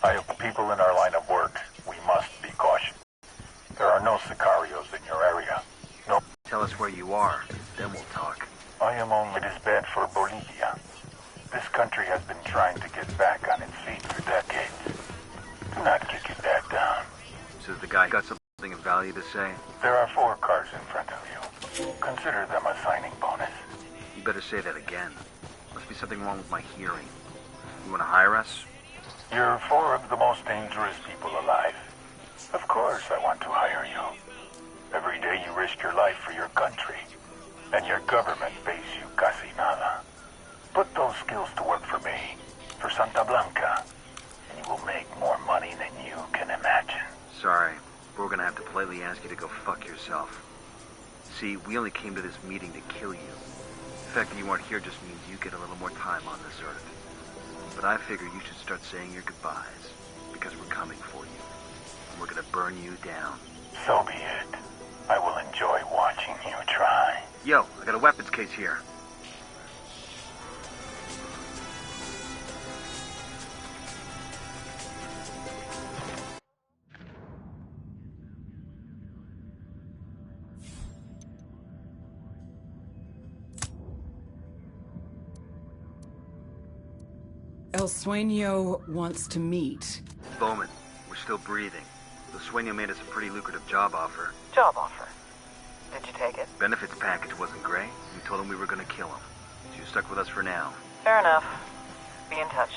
I have people in our line of work. We must be cautious. There are no sicarios in your area. No. Tell us where you are, then we'll talk. I am only. It is bad for Bolivia. This country has been trying to get back on its feet for decades. Do not kick it back down. So the guy got something of value to say? There are 4 cars in front of you. Consider them a signing bonus. You better say that again. Must be something wrong with my hearing. You want to hire us? You're 4 of the most dangerous people alive. Of course I want to hire you. Every day you risk your life for your country. And your government pays you casi nada. Put those skills to work for me, for Santa Blanca, and you will make more money than you can imagine. Sorry, but we're gonna have to politely ask you to go fuck yourself. See, we only came to this meeting to kill you. The fact that you aren't here just means you get a little more time on this earth. But I figure you should start saying your goodbyes, because we're coming for you. And we're gonna burn you down. So be it. I will enjoy watching you try. Yo, I got a weapons case here. El Sueño wants to meet. Bowman, we're still breathing. The Sueño made us a pretty lucrative job offer. Job offer. Did you take it? Benefits package wasn't great. We told him we were gonna kill him. So you're stuck with us for now. Fair enough. Be in touch.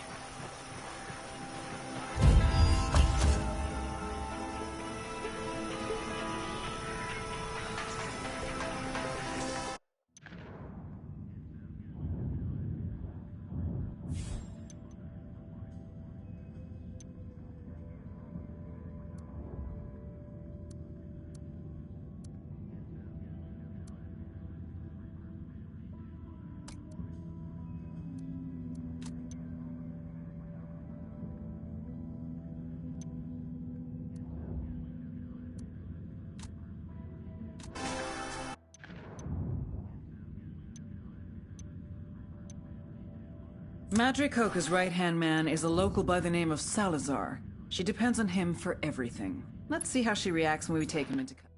Madre Coca's right-hand man is a local by the name of Salazar. She depends on him for everything. Let's see how she reacts when we take him into custody.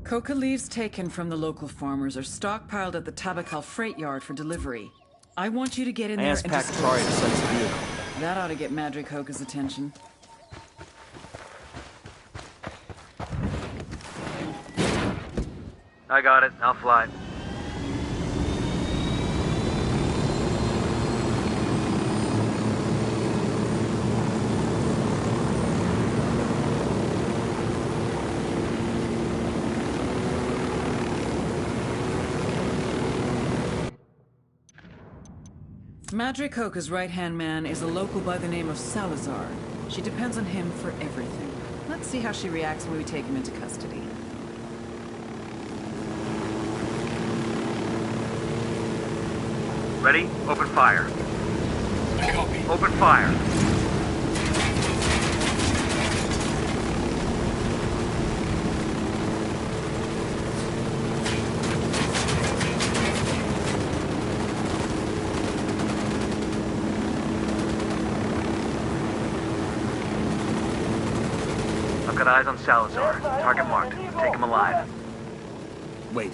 Coca leaves taken from the local farmers are stockpiled at the Tabacal freight yard for delivery. I want you to get in there and dispose of them. That ought to get Madre Coca's attention. I got it. I'll fly. Madre Coca's right-hand man is a local by the name of Salazar. She depends on him for everything. Let's see how she reacts when we take him into custody. Ready? Open fire. Copy. Open fire. I've got eyes on Salazar. Target marked. Take him alive. Wait.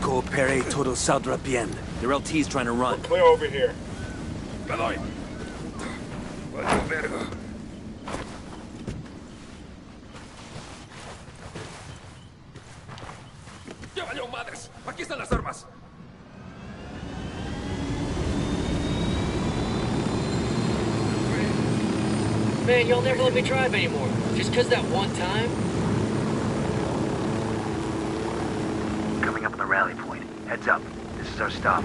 Coopere todo saldrá bien. Their LT's trying to run. Clear over here. Beloy. ¡Ya valió madres! ¡Aquí están las armas! Man, y'all never let me drive anymore. Just 'cause that one time? Coming up on the rally point. Heads up. This is our stop.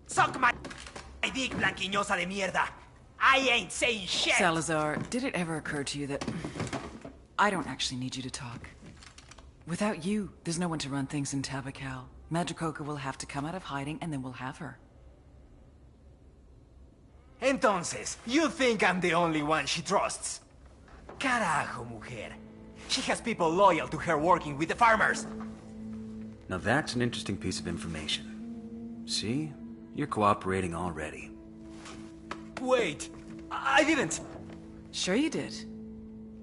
Suck my dick, blanquiñosa de mierda. I ain't saying shit. Salazar, did it ever occur to you that I don't actually need you to talk? Without you, there's no one to run things in Tabacal. Madricoca will have to come out of hiding, and then we'll have her. Entonces, you think I'm the only one she trusts? Carajo, mujer. She has people loyal to her working with the farmers. Now that's an interesting piece of information. See? You're cooperating already. Wait, I didn't. Sure you did.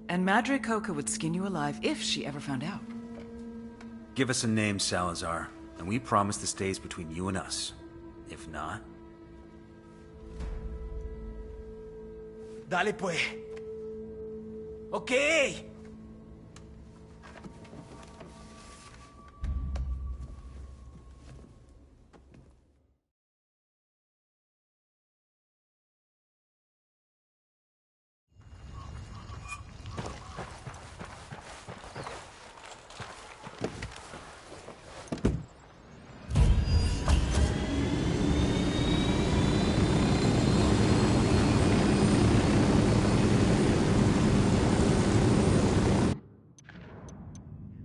And Madricoca would skin you alive if she ever found out. Give us a name, Salazar, and we promise this stays between you and us. If not... Dale pues. Okay.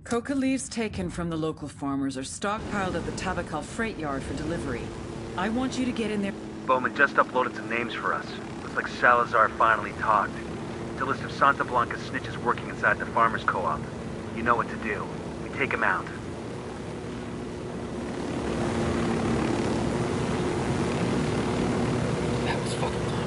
Coca leaves taken from the local farmers are stockpiled at the Tabacal freight yard for delivery. I want you to get in there. Bowman just uploaded some names for us. Looks like Salazar finally talked. It's a list of Santa Blanca snitches working inside the farmers' co-op. You know what to do. We take them out. That was fucking close.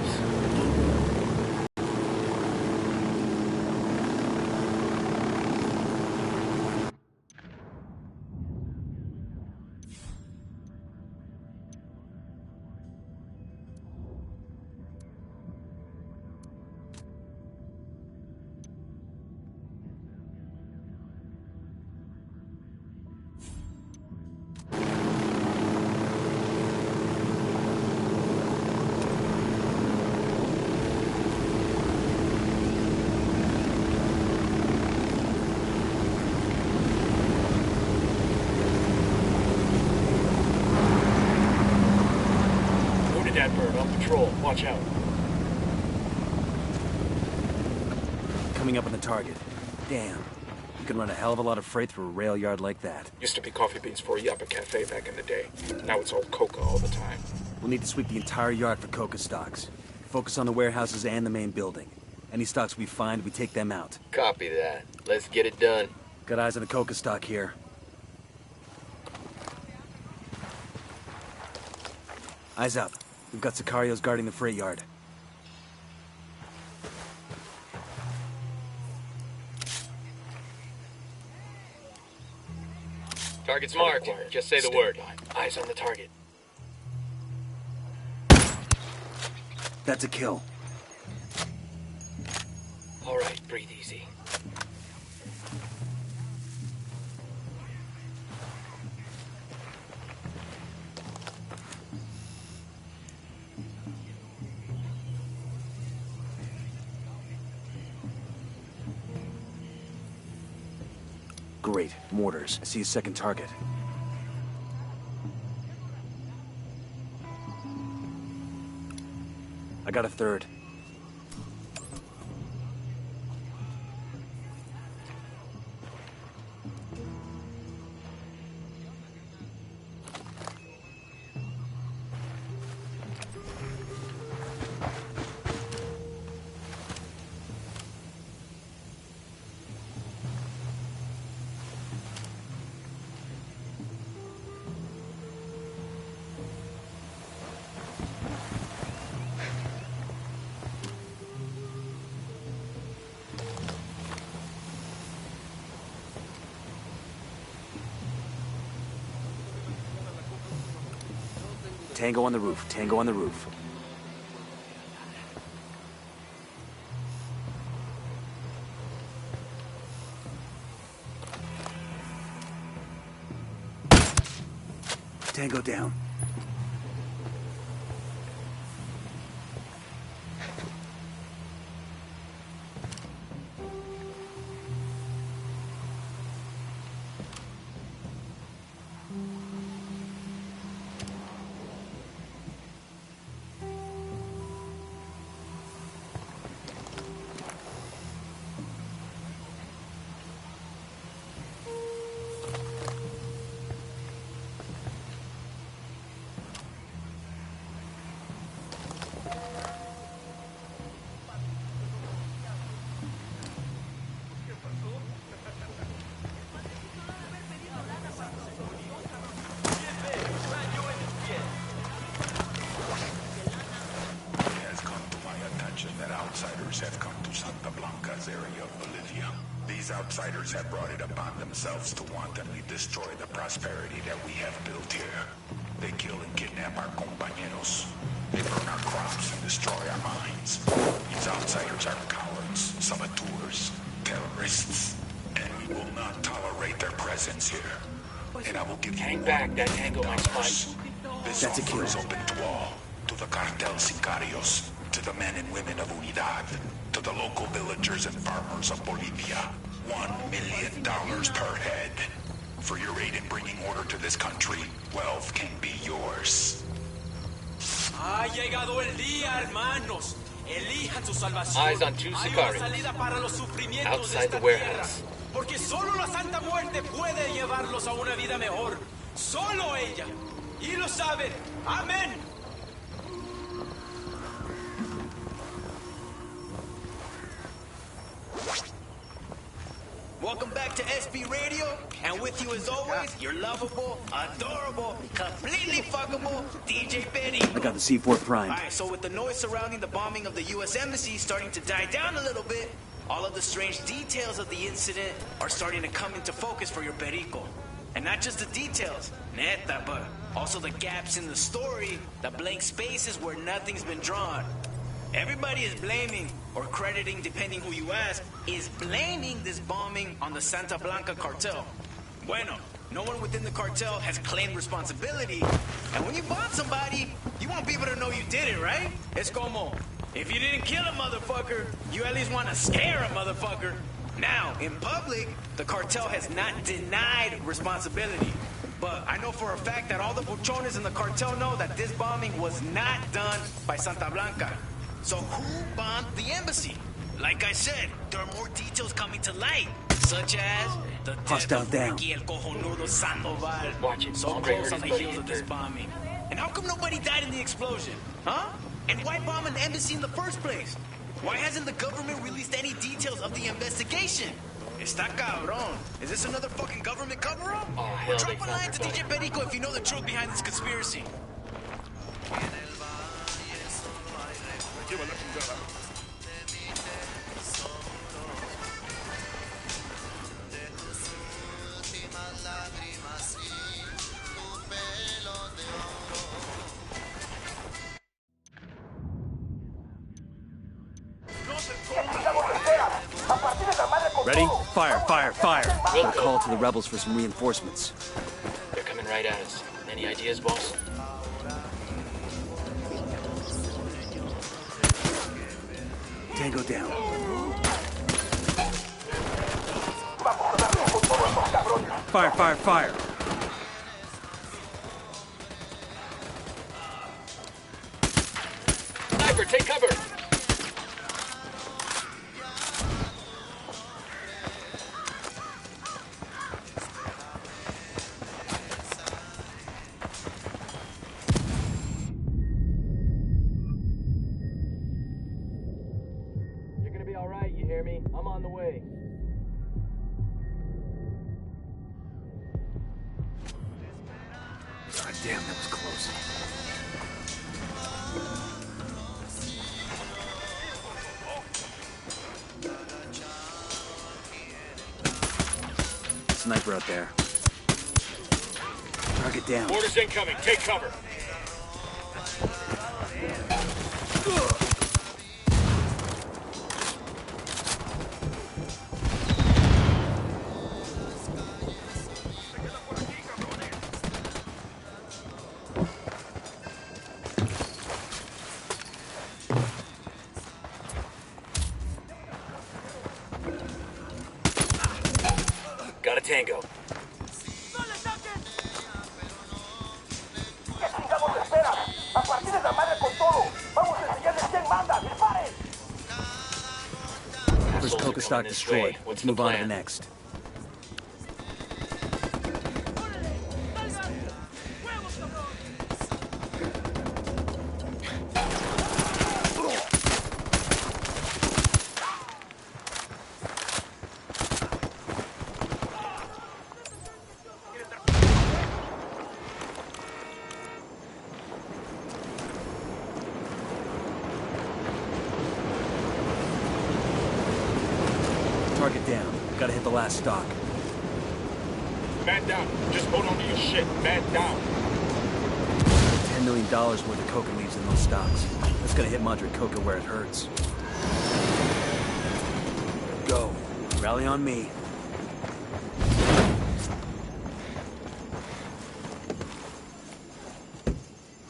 Bird on patrol. Watch out. Coming up on the target. Damn. You can run a hell of a lot of freight through a rail yard like that. Used to be coffee beans for a Yappa Cafe back in the day. Now it's all coca all the time. We'll need to sweep the entire yard for coca stocks. Focus on the warehouses and the main building. Any stocks we find, we take them out. Copy that. Let's get it done. Got eyes on a coca stock here. Eyes up. We've got Sicarios guarding the freight yard. Target's marked. Just say the word. Eyes on the target. That's a kill. All right, breathe easy. Great. Mortars. I see a second target. I got a third. Tango on the roof. Tango on the roof. Tango down. Have come to Santa Blanca's area of Bolivia. These outsiders have brought it upon themselves to wantonly destroy the prosperity that we have built here. They kill and kidnap our compañeros. They burn our crops and destroy our mines. These outsiders are cowards, saboteurs, terrorists, and we will not tolerate their presence here. And I will give you Hang back, that tango might spike. This offer is open to all, to the cartel sicarios, to the men and women of Unidad, to the local villagers and farmers of Bolivia. $1 million per head. For your aid in bringing order to this country, wealth can be yours. Ha llegado el día, hermanos. Elijan su salvación. Eyes on two sicarios outside the warehouse. Porque solo la Santa Muerte puede llevarlos a una vida mejor. Solo ella. Y lo saben. Amén. Welcome back to SB Radio, and with you as always, your lovable, adorable, completely fuckable DJ Benny. I got the C4 Prime. Alright, so with the noise surrounding the bombing of the U.S. Embassy starting to die down a little bit, all of the strange details of the incident are starting to come into focus for your Perico. And not just the details, neta, but also the gaps in the story, the blank spaces where nothing's been drawn. Everybody is blaming, or crediting, depending who you ask, is blaming this bombing on the Santa Blanca cartel. Bueno, no one within the cartel has claimed responsibility. And when you bomb somebody, you want people to know you did it, right? Es como, if you didn't kill a motherfucker, you at least want to scare a motherfucker. Now, in public, the cartel has not denied responsibility. But I know for a fact that all the buchones in the cartel know that this bombing was not done by Santa Blanca. So who bombed the embassy? Like I said, there are more details coming to light, such as the death of Ricky El Cojonudo Sandoval. Watch it. So Andre close on the hurt his heels of buddy. this bombing. And how come nobody died in the explosion? Huh? And why bomb an embassy in the first place? Why hasn't the government released any details of the investigation? Está cabrón. Is this another fucking government cover-up? Oh, hell, Drop they a found line to their DJ Perico if you know the truth behind this conspiracy. Ready? Fire, fire, fire. Will Got a do. call to the rebels for some reinforcements. They're coming right at us. Any ideas, boss? Tango down. Fire, fire, fire. Sniper, take cover! You're gonna be alright, you hear me? I'm on the way. God damn, that was close. Sniper out there. Target down. Orders incoming. Take cover. Tango. First Coca stock destroyed. Let's move on to the next. Target down. Gotta hit the last stock. Man down. Just hold on to your shit. Man down. $10 million worth of coca leaves in those stocks. That's gonna hit Madre Coca where it hurts. Go. Rally on me.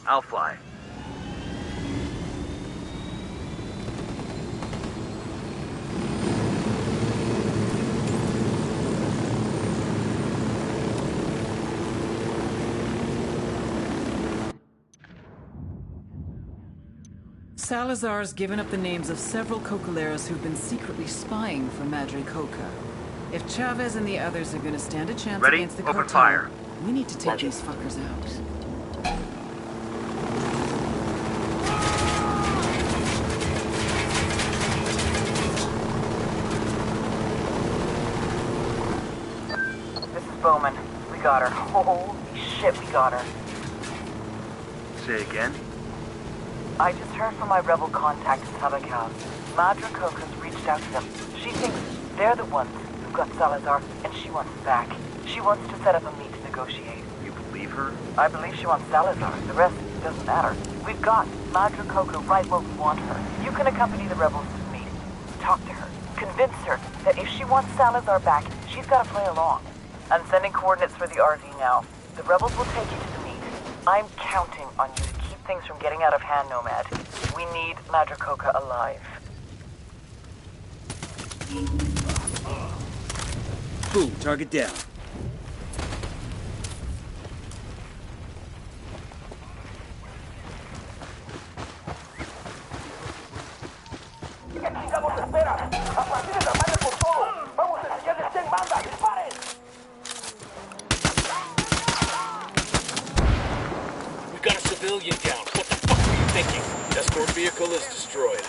I'll fly. Salazar's given up the names of several Cocaleros who've been secretly spying for Madre Coca. If Chavez and the others are gonna stand a chance Ready? against the Open cartel, fire. we need to take these fuckers out. This is Bowman. We got her. Holy shit, we got her. Say again? I just heard from my rebel contact in Tabacal. Madre Coca's reached out to them. She thinks they're the ones who got Salazar, and she wants him back. She wants to set up a meet to negotiate. You believe her? I believe she wants Salazar. The rest doesn't matter. We've got Madre Coca right where we want her. You can accompany the rebels to the meet. Talk to her. Convince her that if she wants Salazar back, she's got to play along. I'm sending coordinates for the RV now. The rebels will take you to the meet. I'm counting on you to keep things from getting out of hand, Nomad. We need Madre Coca alive. Boom, target down. We got a civilian down. What the fuck were you thinking? Escort vehicle is destroyed.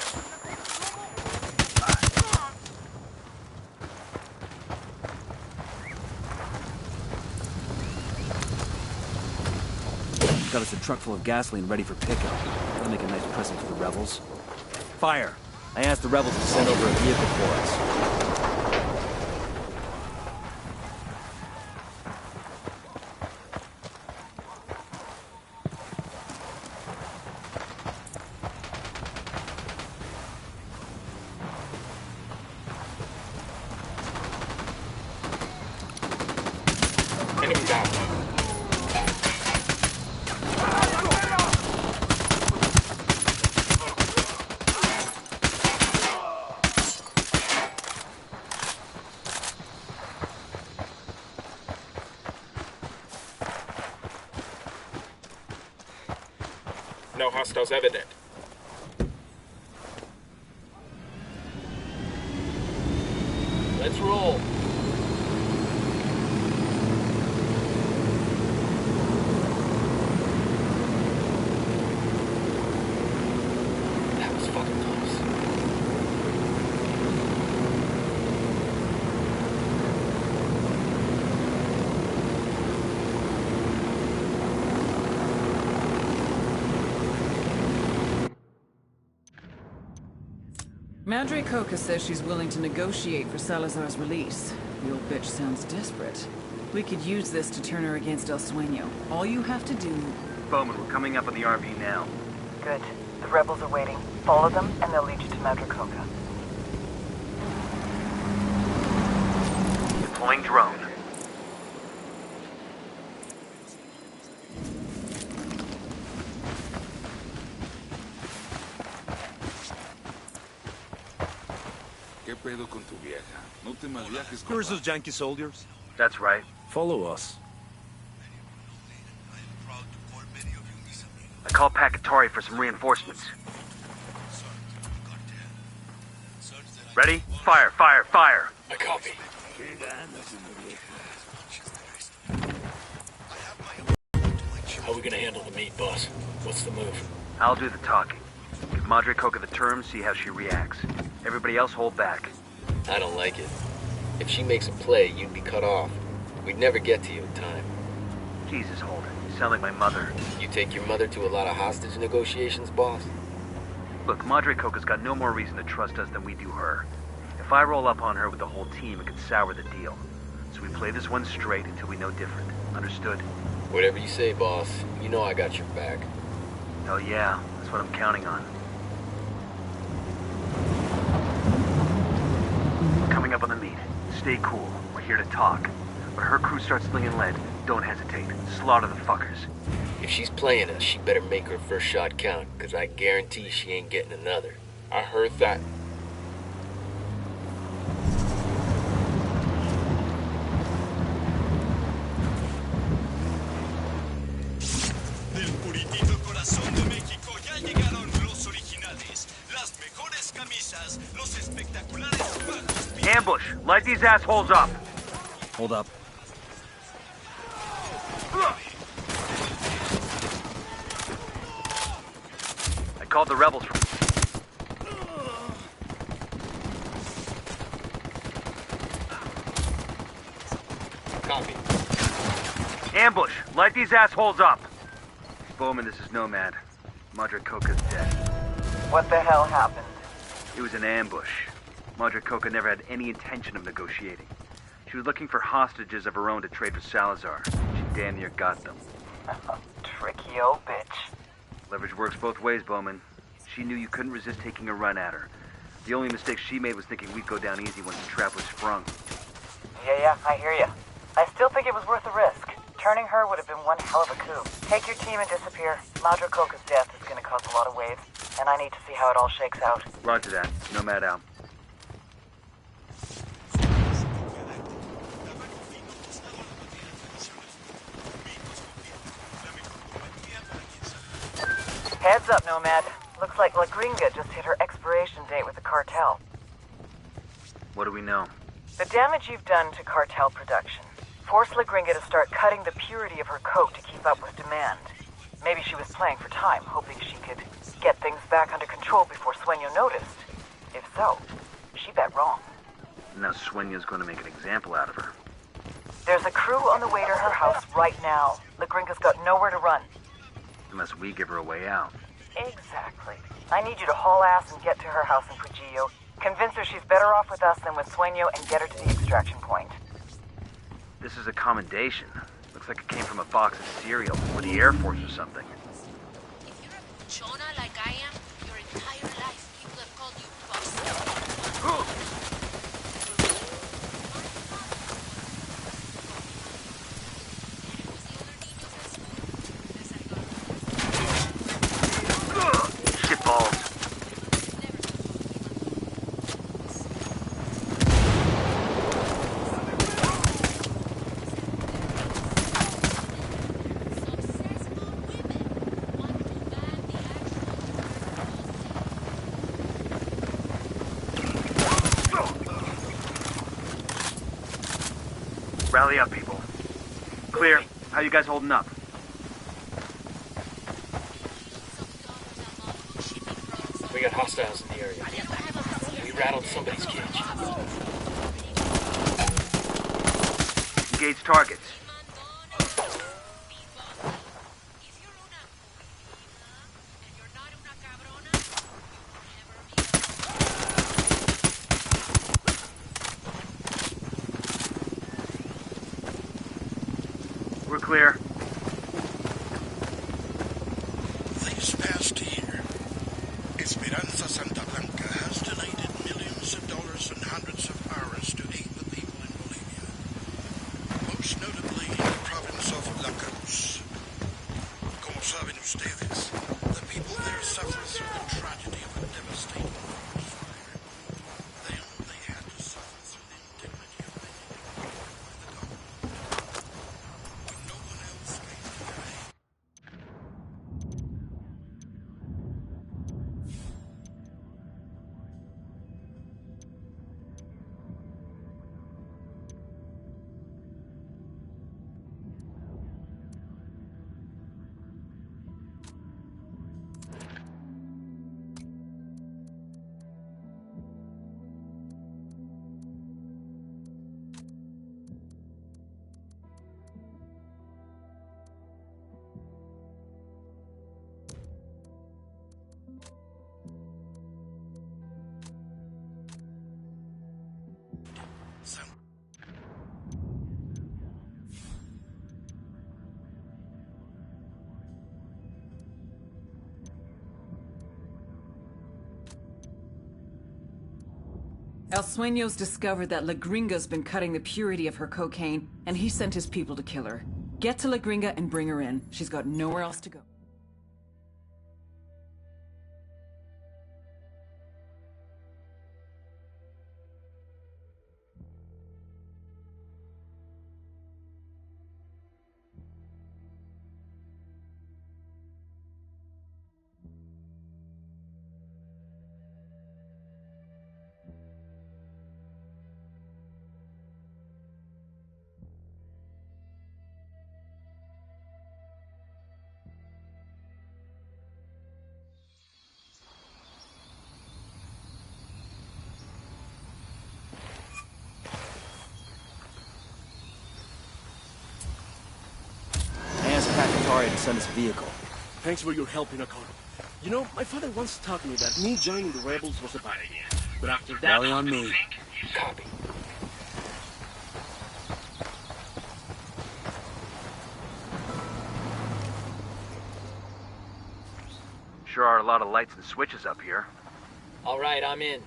Got us a truck full of gasoline ready for pickup. That'll make a nice present for the rebels. Fire! I asked the rebels to send over a vehicle for us. Enemy down. No hostiles evident. Let's roll. That was fucking close. Madre Coca says she's willing to negotiate for Salazar's release. The old bitch sounds desperate. We could use this to turn her against El Sueño. All you have to do... Bowman, we're coming up on the RV now. Good. The rebels are waiting. Follow them, and they'll lead you to Madre Coca. Deploying drone. ¿Qué pedo con tu vieja? No te malviajes con... Where's those janky soldiers? That's right. Follow us. I called Pacatari for some reinforcements. Ready? Fire, fire, fire! I copy. How are we gonna handle the meat, boss? What's the move? I'll do the talking. Give Madre Coca the terms, see how she reacts. Everybody else hold back. I don't like it. If she makes a play, you'd be cut off. We'd never get to you in time. Jesus, Holden. You sound like my mother. You take your mother to a lot of hostage negotiations, boss? Look, Madre Coca's got no more reason to trust us than we do her. If I roll up on her with the whole team, it could sour the deal. So we play this one straight until we know different. Understood? Whatever you say, boss. You know I got your back. Hell yeah. That's what I'm counting on. Coming up on the meet. Stay cool. We're here to talk. When her crew starts slinging lead, don't hesitate. Slaughter the fuckers. If she's playing us, she better make her first shot count, because I guarantee she ain't getting another. I heard that. Del puritito corazón de México ya llegaron los originales. Las mejores camisas, los espectaculares pagos. Ambush! Light these assholes up! Hold up. I called the rebels from... Copy. Ambush! Light these assholes up! Bowman, this is Nomad. Madre Coca's dead. What the hell happened? It was an ambush. Madre Coca never had any intention of negotiating. She was looking for hostages of her own to trade for Salazar. She damn near got them. Tricky old bitch. Leverage works both ways, Bowman. She knew you couldn't resist taking a run at her. The only mistake she made was thinking we'd go down easy once the trap was sprung. Yeah, I hear ya. I still think it was worth the risk. Turning her would have been one hell of a coup. Take your team and disappear. Madre Coca's death is going to cause a lot of waves, and I need to see how it all shakes out. Roger that. Nomad out. Heads up, Nomad. Looks like La Gringa just hit her expiration date with the cartel. What do we know? The damage you've done to cartel production. Force La Gringa to start cutting the purity of her coke to keep up with demand. Maybe she was playing for time, hoping she could get things back under control before Sueño noticed. If so, she bet wrong. Now Sueño's going to make an example out of her. There's a crew on the way to her house right now. La Gringa's got nowhere to run. Unless we give her a way out. Exactly. I need you to haul ass and get to her house in Prugillo. Convince her she's better off with us than with Sueño and get her to the extraction point. This is a commendation. Looks like it came from a box of cereal, or the Air Force or something. If you're a chona like I am, your entire life people have called you boss. Shitballs. Rally up, people. Clear. How you guys holding up? We got hostiles in the area. We rattled somebody's cage. Engage targets. We're clear. This past year, Esperanza Santa Blanca has donated millions of dollars and hundreds of hours to aid the people in Bolivia. Most notably in the province of La Cruz. Como saben ustedes, the people there suffer through the tragedy of a devastating forest fire. Then they had to suffer through the indignity of being ignored by the government. El Sueño's discovered that La Gringa's been cutting the purity of her cocaine, and he sent his people to kill her. Get to La Gringa and bring her in. She's got nowhere else to go. To send us a vehicle. Thanks for your help, Recon. You know, my father once taught me that me joining the rebels was a bad idea. But after that... Rally on me. Copy. Sure are a lot of lights and switches up here. All right, I'm in.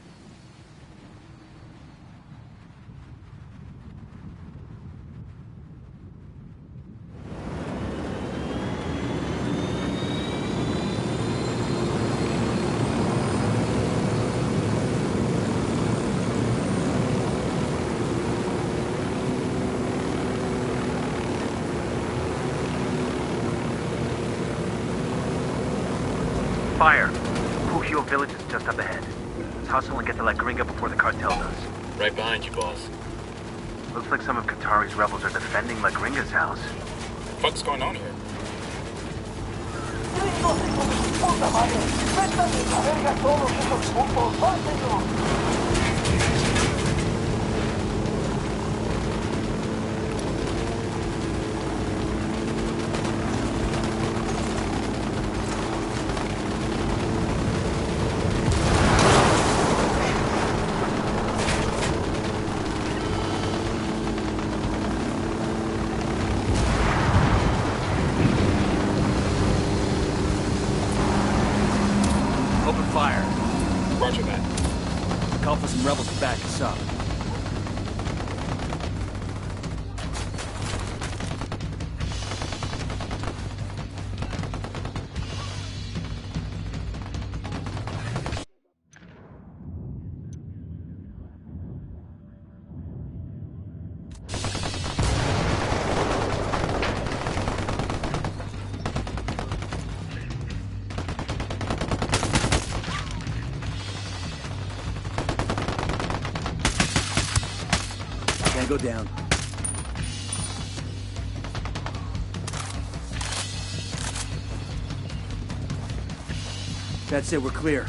Fire! Pujio village is just up ahead. Let's hustle and get to La Gringa before the cartel does. Right behind you, boss. Looks like some of Qatari's rebels are defending La Gringa's house. What's going on here? Roger that. Call for some rebels to back us up. Go down. That's it, we're clear.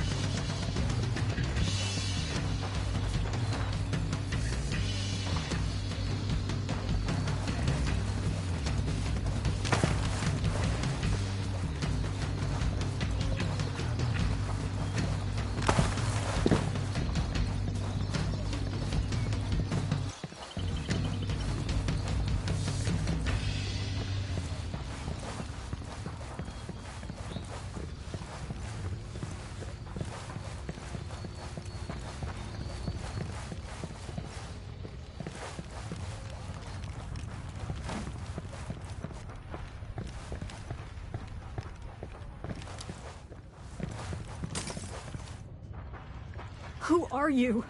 Who are you?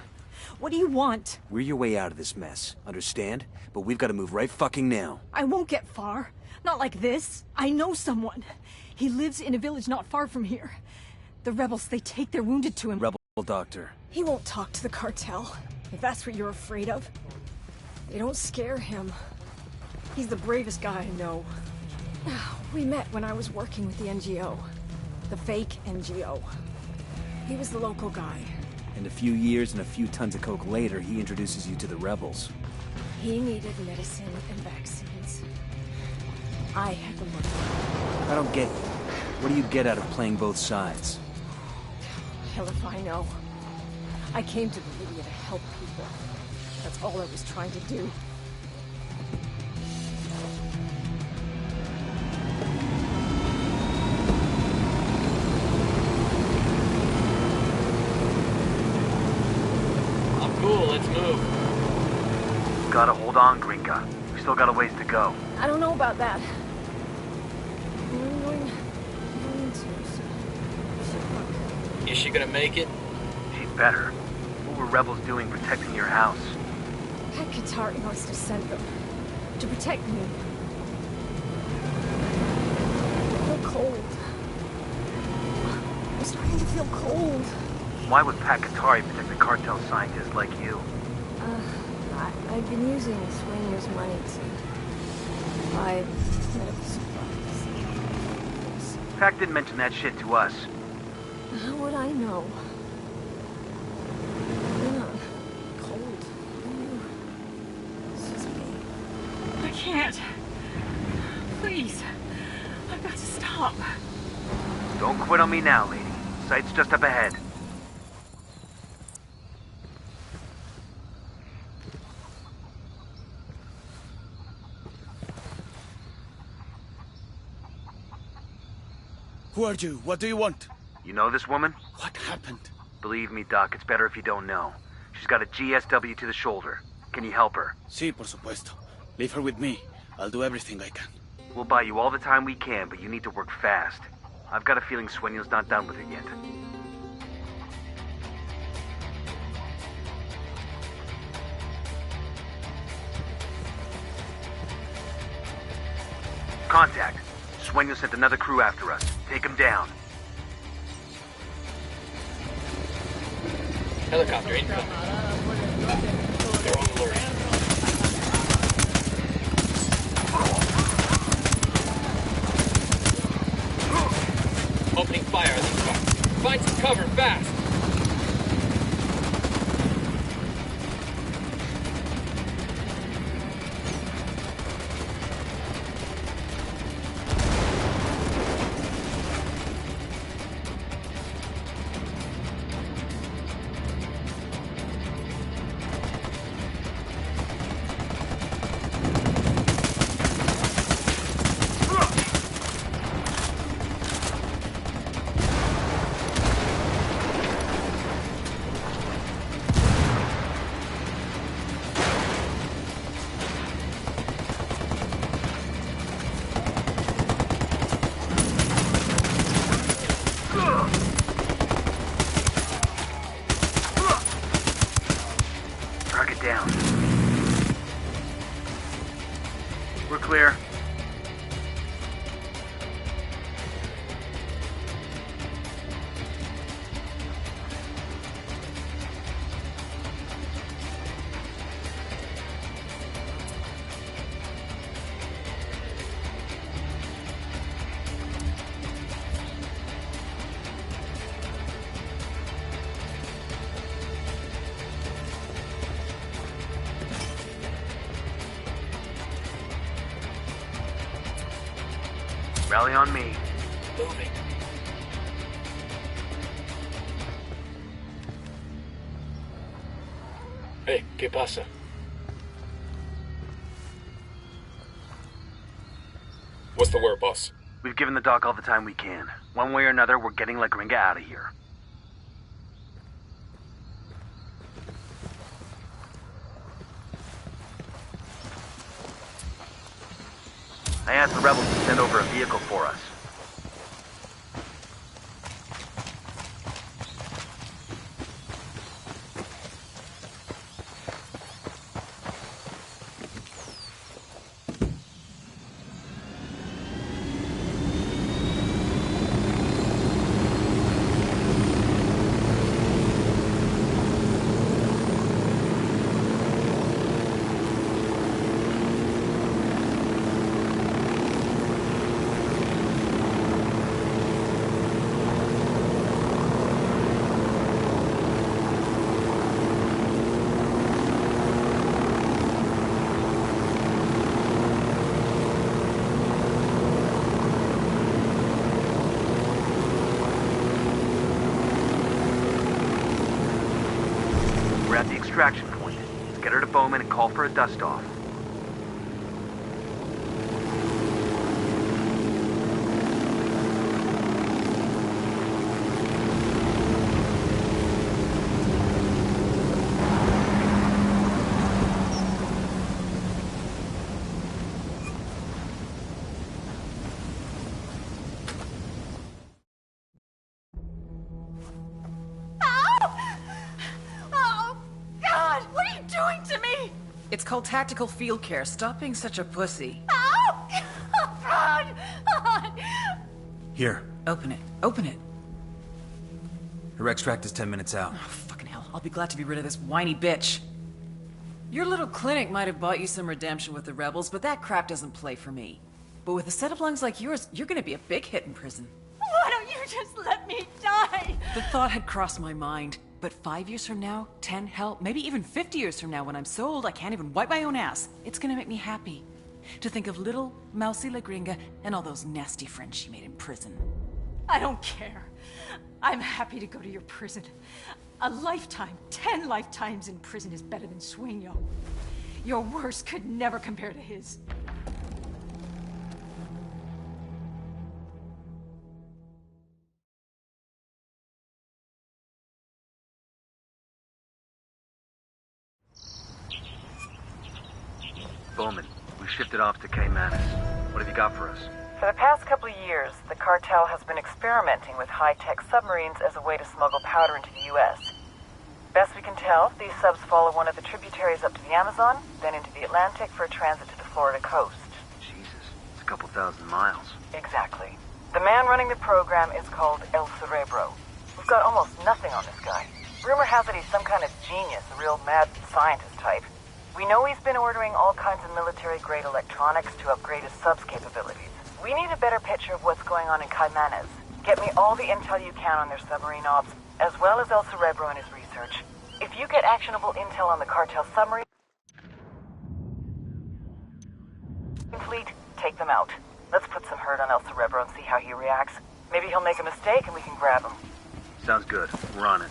What do you want? We're your way out of this mess, understand? But we've got to move right fucking now. I won't get far. Not like this. I know someone. He lives in a village not far from here. The rebels, they take their wounded to him. Rebel doctor. He won't talk to the cartel, if that's what you're afraid of. They don't scare him. He's the bravest guy I know. We met when I was working with the NGO. The fake NGO. He was the local guy. And a few years and a few tons of coke later, he introduces you to the rebels. He needed medicine and vaccines. I had the money. I don't get you. What do you get out of playing both sides? Hell if I know. I came to Bolivia to help people. That's all I was trying to do. I'm cool, let's move. Gotta hold on, Gringa. We still got a ways to go. I don't know about that. I'm going to... Is she gonna make it? She's better. What were rebels doing protecting your house? Pat Katari wants to send them. To protect me. I feel cold. I'm starting to feel cold. Why would Pat Katari protect a cartel scientist like you? I've been using Swinger's money to buy medical supplies. Pat didn't mention that shit to us. How would I know? Yeah, cold. It's just me. I can't. Please. I've got to stop. Don't quit on me now, lady. Sight's just up ahead. Who are you? What do you want? You know this woman? What happened? Believe me, Doc, it's better if you don't know. She's got a GSW to the shoulder. Can you help her? Sí, por supuesto. Leave her with me. I'll do everything I can. We'll buy you all the time we can, but you need to work fast. I've got a feeling Sueño's not done with it yet. Contact. Sueño sent another crew after us. Take him down. Helicopter incoming. They're on alert. Opening fire on these trucks. Find some cover fast. Down. We're clear. Rally on me. Moving. Hey, ¿qué pasa? What's the word, boss? We've given the doc all the time we can. One way or another, we're getting La Gringa out of here. I asked the rebels to send over a vehicle for us. We're at the extraction point. Let's get her to call for a dust-off. It's called tactical field care. Stop being such a pussy. Ow! God! Here. Open it. Open it. Her extract is 10 minutes out. Oh, fucking hell. I'll be glad to be rid of this whiny bitch. Your little clinic might have bought you some redemption with the rebels, but that crap doesn't play for me. But with a set of lungs like yours, you're gonna be a big hit in prison. Why don't you just let me die? The thought had crossed my mind. But 5 years from now, 10, hell, maybe even 50 years from now, when I'm so old I can't even wipe my own ass, it's gonna make me happy to think of little Mousy La Gringa and all those nasty friends she made in prison. I don't care. I'm happy to go to your prison. A lifetime, 10 lifetimes in prison is better than Sueño. Your worst could never compare to his. Bowman, we've shifted off to Caymanas. What have you got for us? For the past couple of years, the cartel has been experimenting with high-tech submarines as a way to smuggle powder into the U.S. Best we can tell, these subs follow one of the tributaries up to the Amazon, then into the Atlantic for a transit to the Florida coast. Jesus, it's a couple thousand miles. Exactly. The man running the program is called El Cerebro. We've got almost nothing on this guy. Rumor has it he's some kind of genius, a real mad scientist type. We know he's been ordering all kinds of military-grade electronics to upgrade his subs capabilities. We need a better picture of what's going on in Caymanas. Get me all the intel you can on their submarine ops, as well as El Cerebro and his research. If you get actionable intel on the cartel submarine fleet, take them out. Let's put some hurt on El Cerebro and see how he reacts. Maybe he'll make a mistake and we can grab him. Sounds good. We're on it.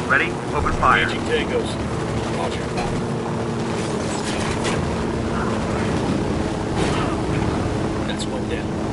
Ready? Open fire. Engaging tangos. Roger. That's one down.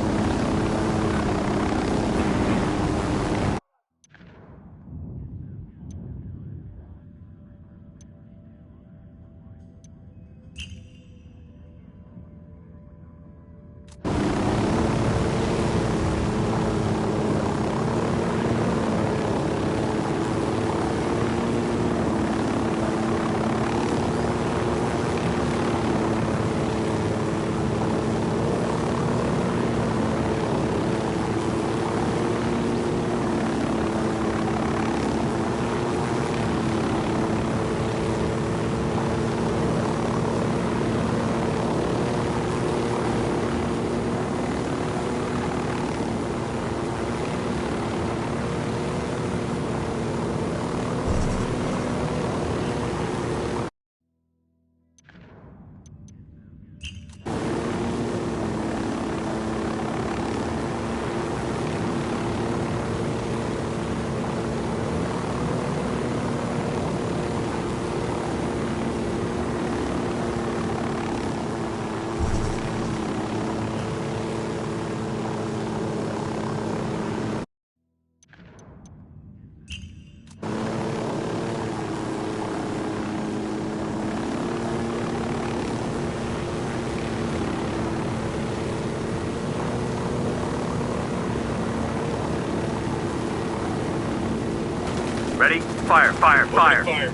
Ready? Fire, fire, fire! Fire.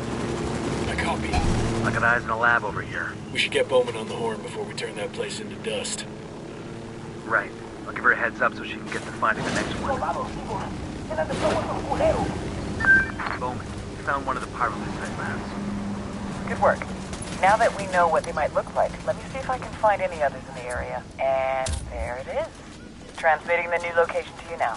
I copy. I got eyes in the lab over here. We should get Bowman on the horn before we turn that place into dust. Right. I'll give her a heads up so she can get to finding the next one. Bowman, you found one of the pyrolysis labs. Good work. Now that we know what they might look like, let me see if I can find any others in the area. And there it is. Transmitting the new location to you now.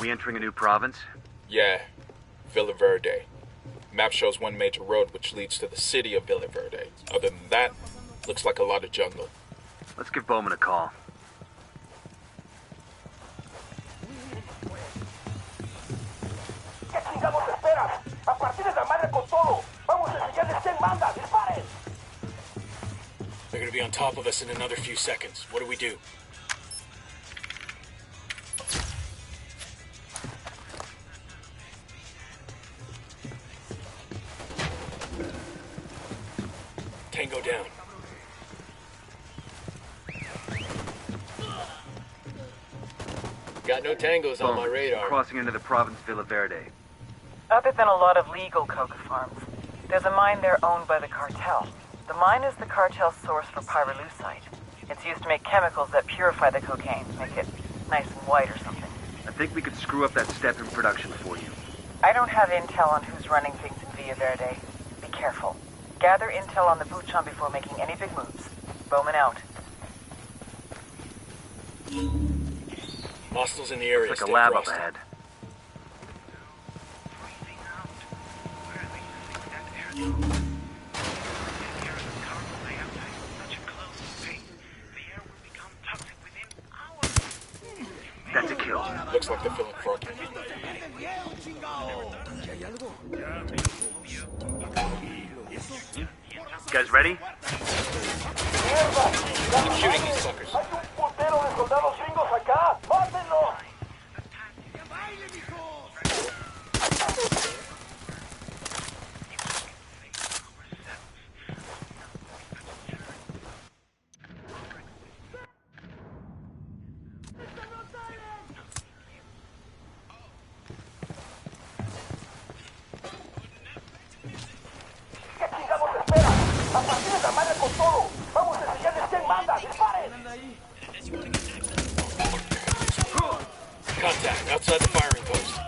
We entering a new province? Yeah, Villa Verde. Map shows one major road which leads to the city of Villa Verde. Other than that, looks like a lot of jungle. Let's give Bowman a call. They're gonna be on top of us in another few seconds. What do we do? Tango down. Got no tangos on my radar. Crossing into the province Villa Verde. Other than a lot of legal coca farms, there's a mine there owned by the cartel. The mine is the cartel's source for pyrolusite. It's used to make chemicals that purify the cocaine, make it nice and white or something. I think we could screw up that step in production for you. I don't have intel on who's running things in Villa Verde. Be careful. Gather intel on the Buchan before making any big moves. Bowman out. Hostiles in the area. Looks like a lab up ahead. That's a kill. Looks like they're feeling froggy. You guys ready? Keep shooting these suckers. Contact outside the firing post.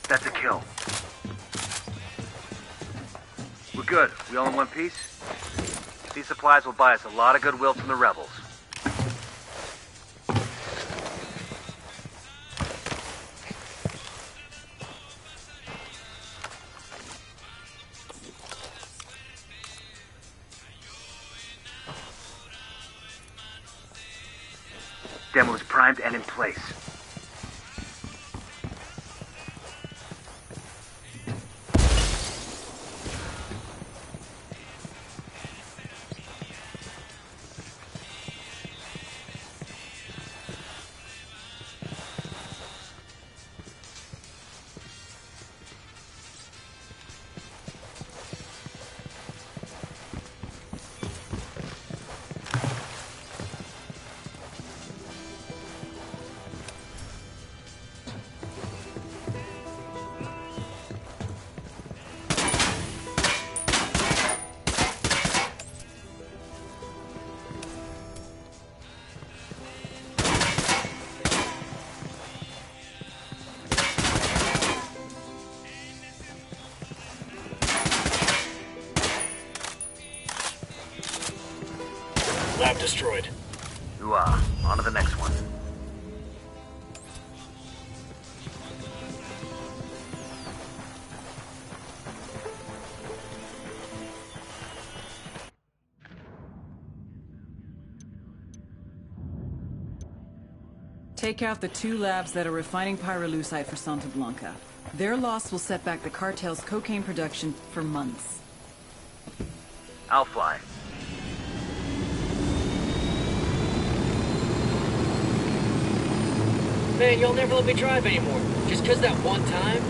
That's a kill. We're good. We all in one piece? These supplies will buy us a lot of goodwill from the rebels. Demo is primed and in place. Lab destroyed. Ooh-ah. On to the next one. Take out the 2 labs that are refining pyrolusite for Santa Blanca. Their loss will set back the cartel's cocaine production for months. I'll fly. Man, y'all never let me drive anymore. Just 'cause that one time?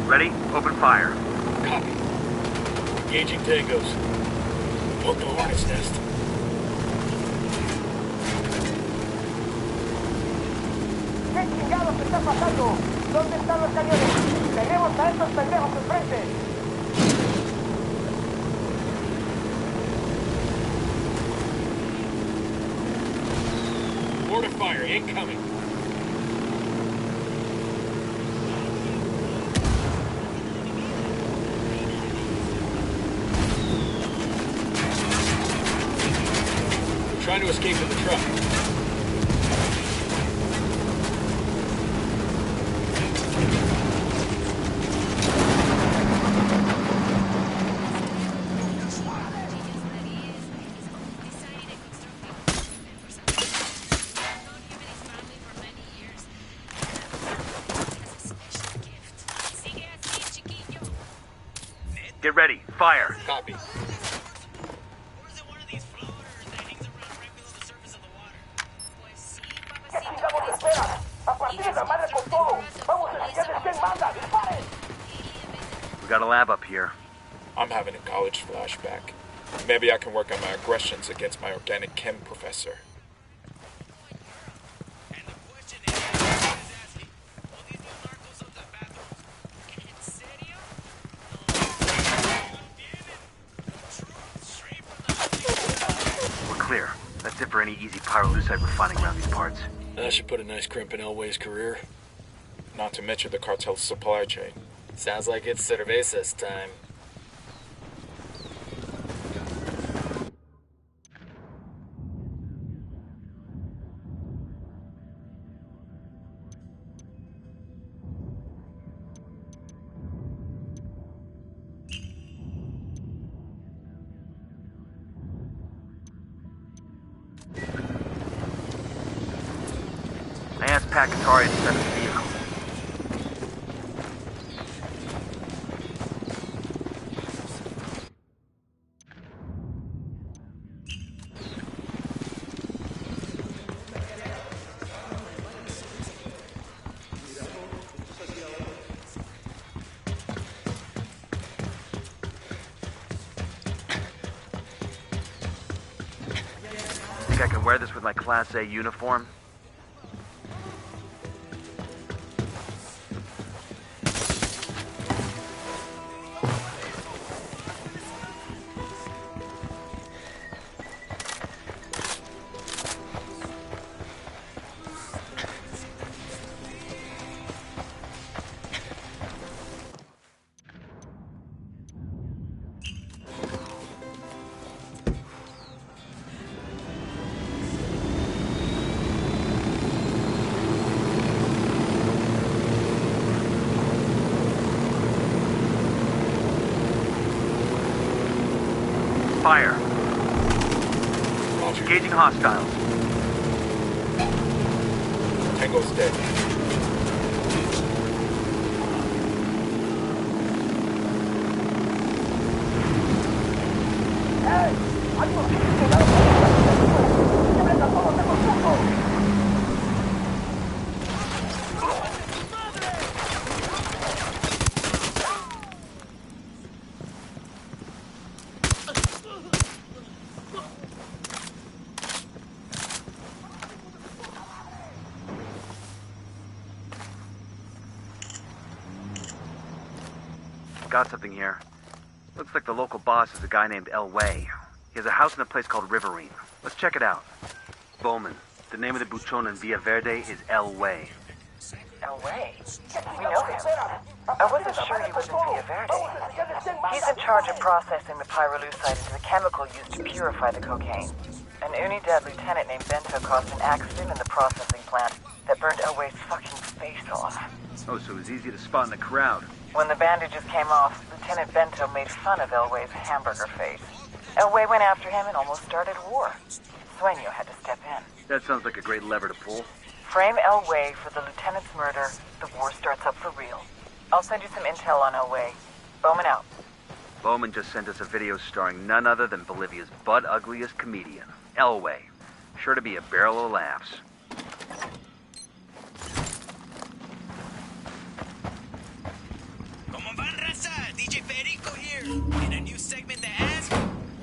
Ready? Open fire. Copy. Engaging tangos. Hook the hornet's nest. ¿Qué chingados está pasando? ¿Dónde están los cañones? ¡Tenemos a estos pendejos enfrente! Mortar fire incoming. Trying to escape in the truck. Get ready. Fire. Copy. We got a lab up here. I'm having a college flashback. Maybe I can work on my aggressions against my organic chem professor. We're clear. That's it for any easy pyrolusite refining around these parts. That should put a nice crimp in Elway's career. Not to mention the cartel's supply chain. Sounds like it's cervezas time. I asked Pat Katari to send us a vehicle. Think I can wear this with my Class A uniform? Fire. Engaging hostiles. Tango's dead. ¡Hey! ¡Hay unos tipos pegados por el ¡Lleven a todos de conjunto! Got something here. Looks like the local boss is a guy named Elway. He has a house in a place called Riverine. Let's check it out. Bowman, the name of the buchon in Villa Verde is Elway. Elway? We know him. I wasn't sure he was in Villa Verde. He's in charge of processing the pyrolusite into the chemical used to purify the cocaine. An Unidad lieutenant named Bento caused an accident in the processing plant that burned Elway's fucking face off. Oh, so it was easy to spot in the crowd. When the bandages came off, Lieutenant Bento made fun of Elway's hamburger face. Elway went after him and almost started a war. Sueño had to step in. That sounds like a great lever to pull. Frame Elway for the lieutenant's murder, the war starts up for real. I'll send you some intel on Elway. Bowman out. Bowman just sent us a video starring none other than Bolivia's butt-ugliest comedian, Elway. Sure to be a barrel of laughs. Como van, raza? DJ Perico here. In a new segment that asks,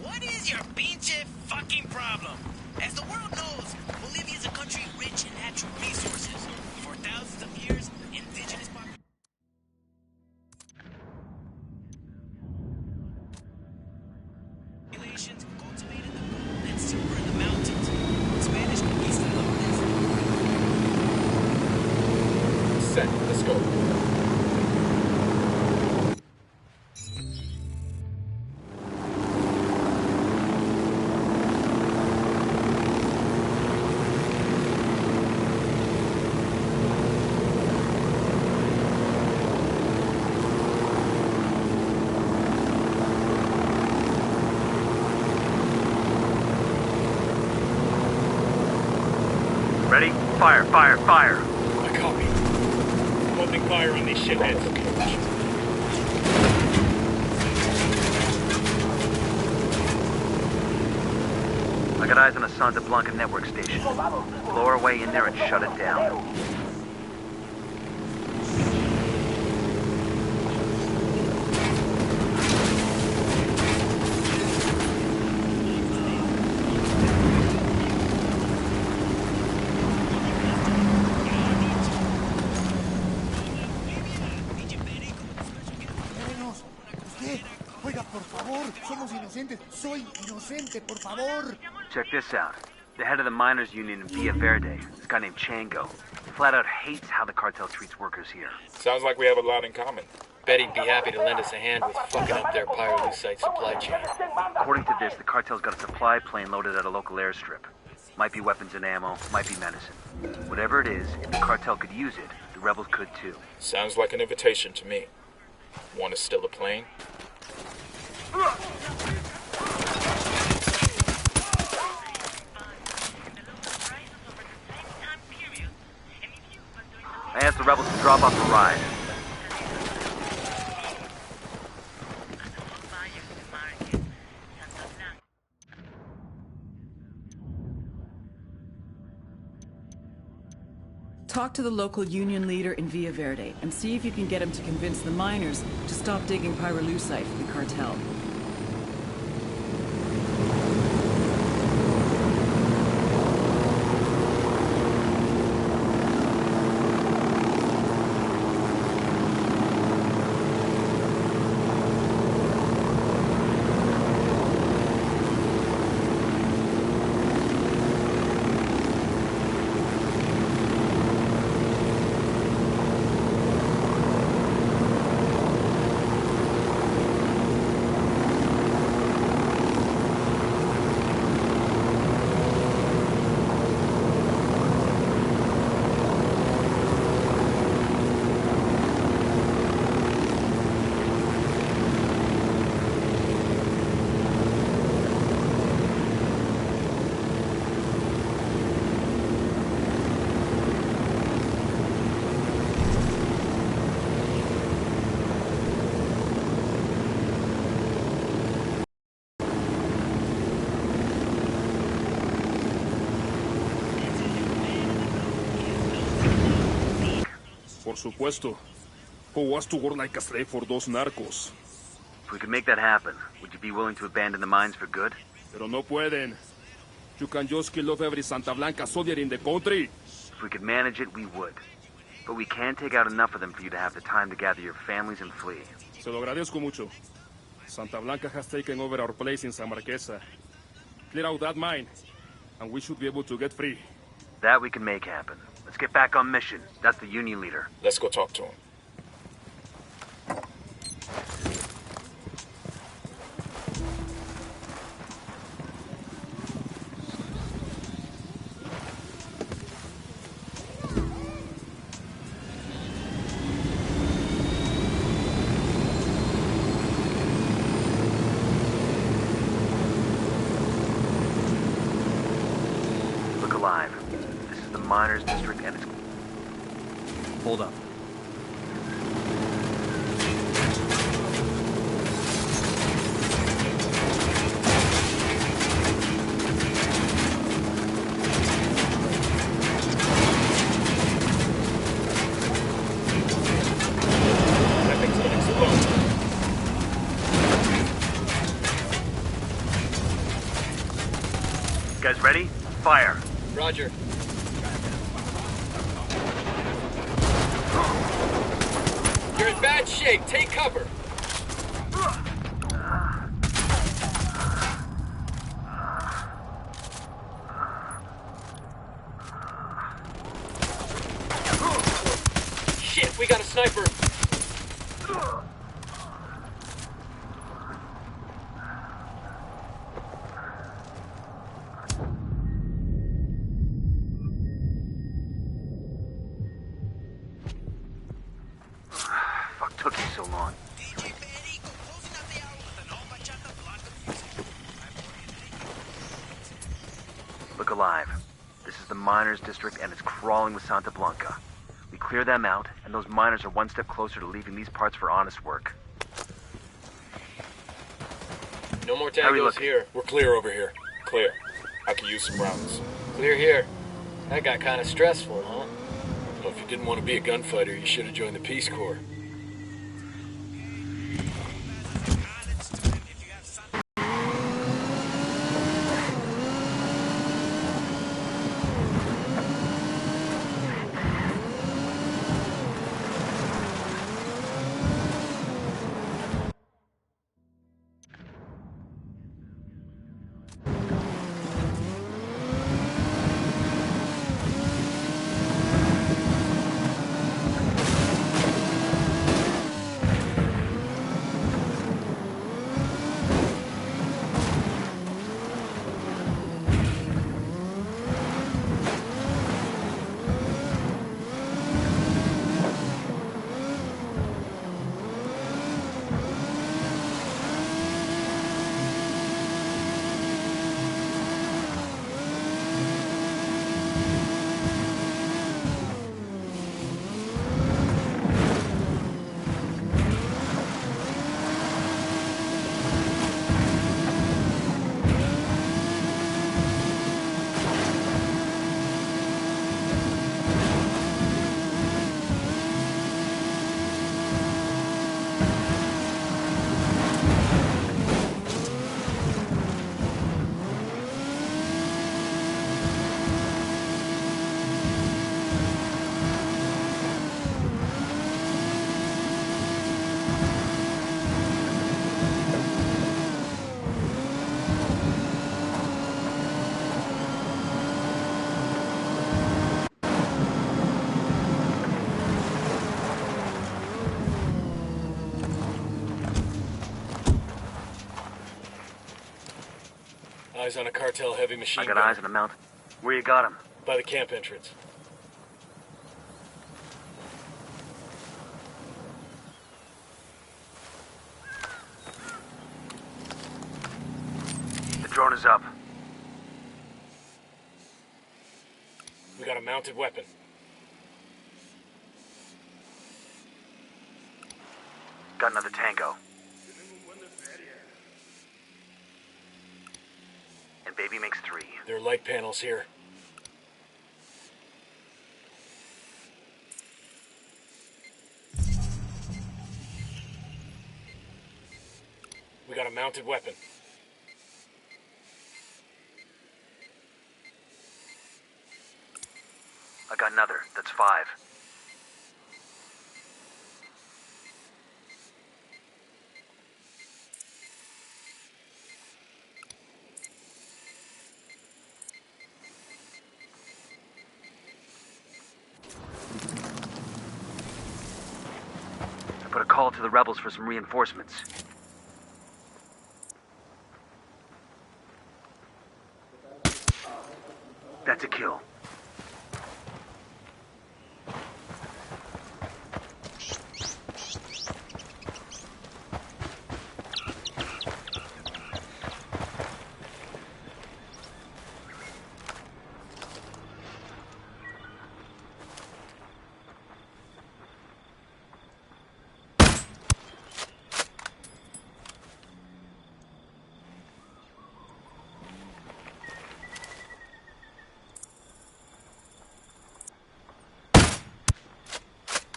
what is your pinche fucking problem? As the world knows, Bolivia is a country rich in natural resources. For thousands of years, indigenous populations cultivated the gold and silver in the mountains. Spanish conquista loved this. Set. Let's go. Ready? Fire, fire, fire! I copy. I'm opening fire on these shitheads. I got eyes on a Santa Blanca network station. Blow our way in there and shut it down. Soy inocente, por favor. Check this out. The head of the miners' union in Villa Verde, this guy named Chango, flat out hates how the cartel treats workers here. Sounds like we have a lot in common. Bet he'd be happy to lend us a hand with fucking up their pyrolusite supply chain. According to this, the cartel's got a supply plane loaded at a local airstrip. Might be weapons and ammo, might be medicine. Whatever it is, if the cartel could use it, the rebels could too. Sounds like an invitation to me. Want to steal a plane? I asked the rebels to drop off a ride. Talk to the local union leader in Villa Verde and see if you can get him to convince the miners to stop digging pyrolusite for the cartel. Por supuesto. Who wants to work like a slave for those narcos? If we could make that happen, would you be willing to abandon the mines for good? Pero no pueden. You can just kill off every Santa Blanca soldier in the country. If we could manage it, we would. But we can't take out enough of them for you to have the time to gather your families and flee. Se lo agradezco mucho. Santa Blanca has taken over our place in San Marquesa. Clear out that mine, and we should be able to get free. That we can make happen. Let's get back on mission. That's the Union leader. Let's go talk to him. This is the Miners District and it's... Hold up. You guys ready? Fire. Roger. You're in bad shape. Take cover. Shit, we got a sniper. Took you so long. Look alive. This is the Miners District and it's crawling with Santa Blanca. We clear them out, and those miners are one step closer to leaving these parts for honest work. No more tangos here. We're clear over here. Clear. I could use some rounds. Clear here. That got kind of stressful, huh? Well, if you didn't want to be a gunfighter, you should have joined the Peace Corps. Eyes on a cartel heavy machine I got gun. eyes on a mount. Where you got him? By the camp entrance. The drone is up. We got a mounted weapon. Got another tango. And baby makes 3. There are light panels here. We got a mounted weapon. I got another. That's 5. call to the rebels for some reinforcements. That's a kill.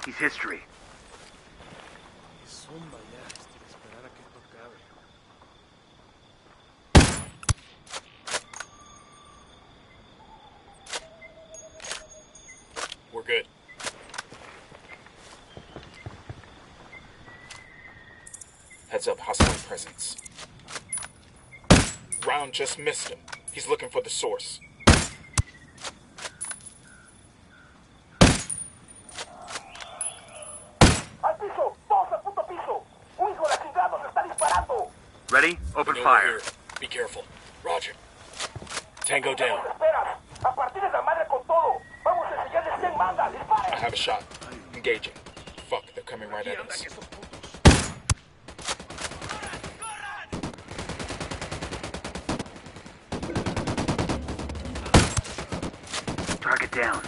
He's history. We're good. Heads up, hostile presence. Round just missed him. He's looking for the source. Ready? Open Over fire. here. Be careful. Roger. Tango down. I have a shot. Engaging. Fuck, they're coming right at us. Target down.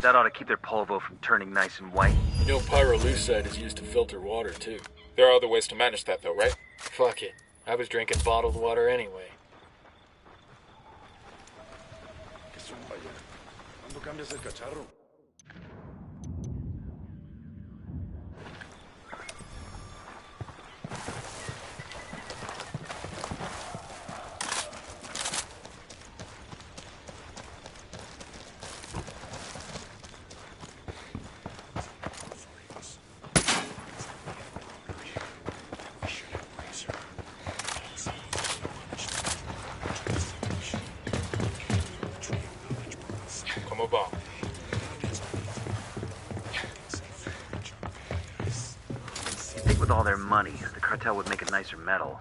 That ought to keep their polvo from turning nice and white. You know pyrolusite is used to filter water, too. There are other ways to manage that, though, right? Fuck it. I was drinking bottled water anyway. Como va? You'd think with all their money, the cartel would make a nicer medal.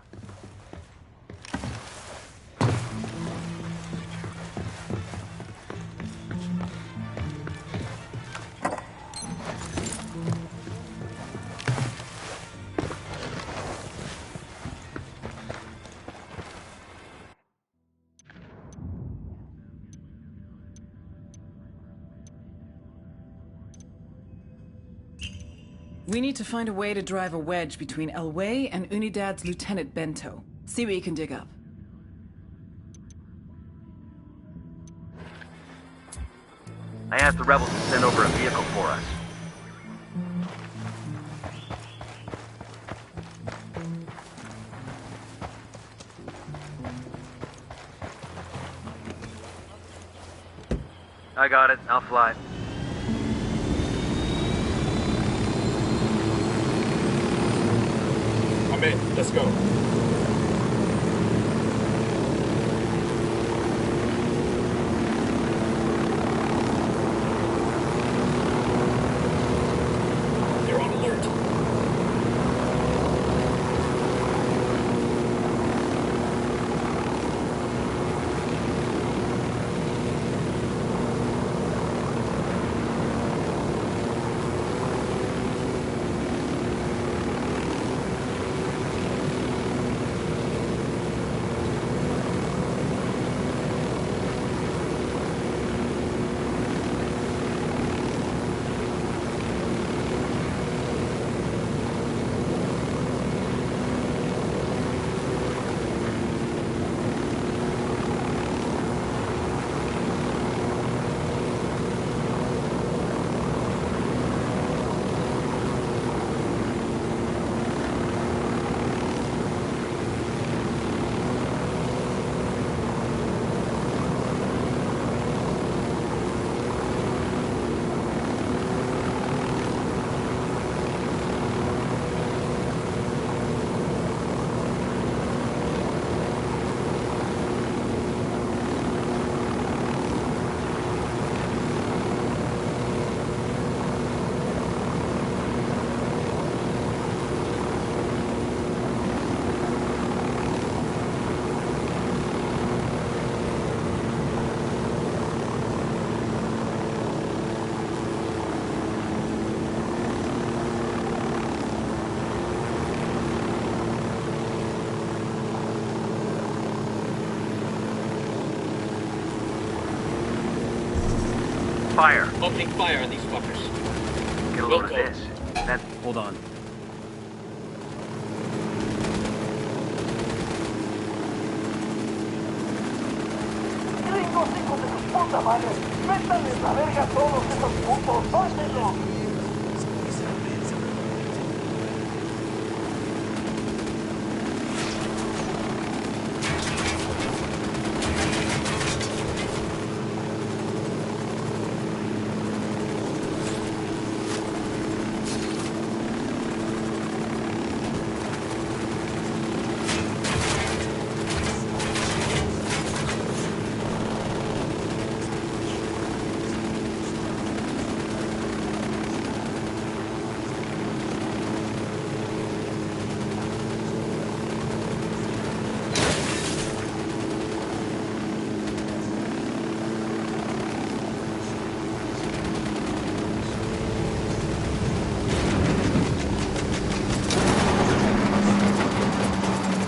We need to find a way to drive a wedge between El Way and Unidad's Lieutenant Bento. See what you can dig up. I asked the rebels to send over a vehicle for us. I got it. I'll fly. I'm in. Let's go. They're on alert. fire. Opening fire on these fuckers. Get a load of this. Hold on. Gringos, hijos de su puta madre. Métanles la verga a todos esos putos. ¡Sóltenlo!